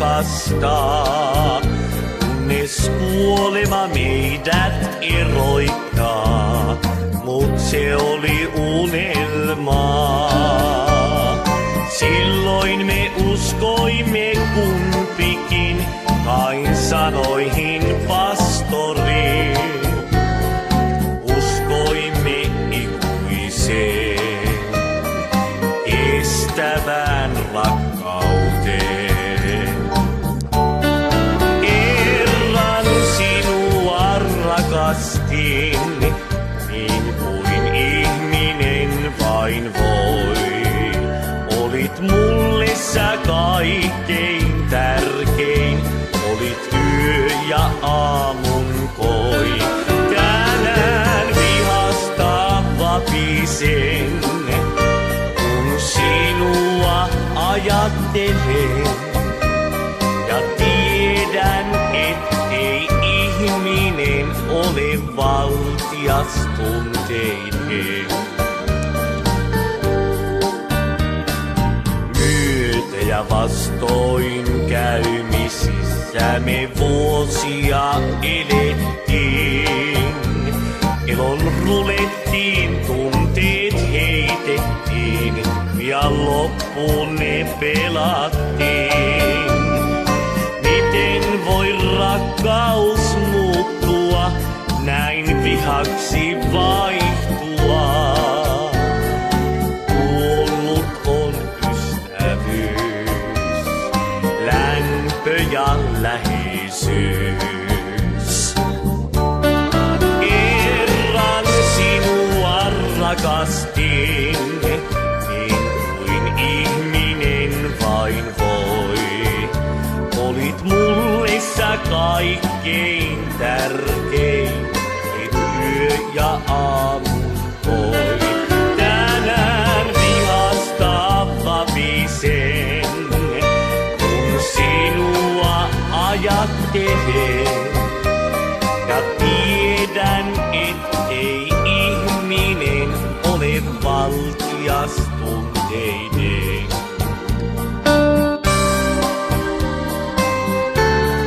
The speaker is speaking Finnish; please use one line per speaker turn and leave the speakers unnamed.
rakastaa, kunnes kuolema meidät eroittaa, mut se oli unelmaa. Silloin me uskoimme kumpikin vain sanoihin pastori. Uskoimme ikuiseen, kestävään rakkauteen. Kerran sinua rakastin, niin kuin ihminen vain voi. Olit mulle sä kaikkein tärkein, olit yö ja aamun koi. Tänään vihasta vapisen, kun sinua ajattelen. Ja tiedän, ettei ihminen ole valtias tunteiden. Ja vastoinkäymisissä me vuosia elettiin. Elon rulettiin, tunteet heitettiin ja loppuun ne pelattiin. Miten voi rakkaus muuttua, näin vihaksi vaihtua? Ja läheisyys. Kerran sinua rakastin, niin kuin ihminen vain voi. Olit mulle sä kaikkein tärkein, et yö ja aamun koi. Tänään vihasta vapisen, ajattelen ja tiedän, ettei ihminen ole valtias tunteiden.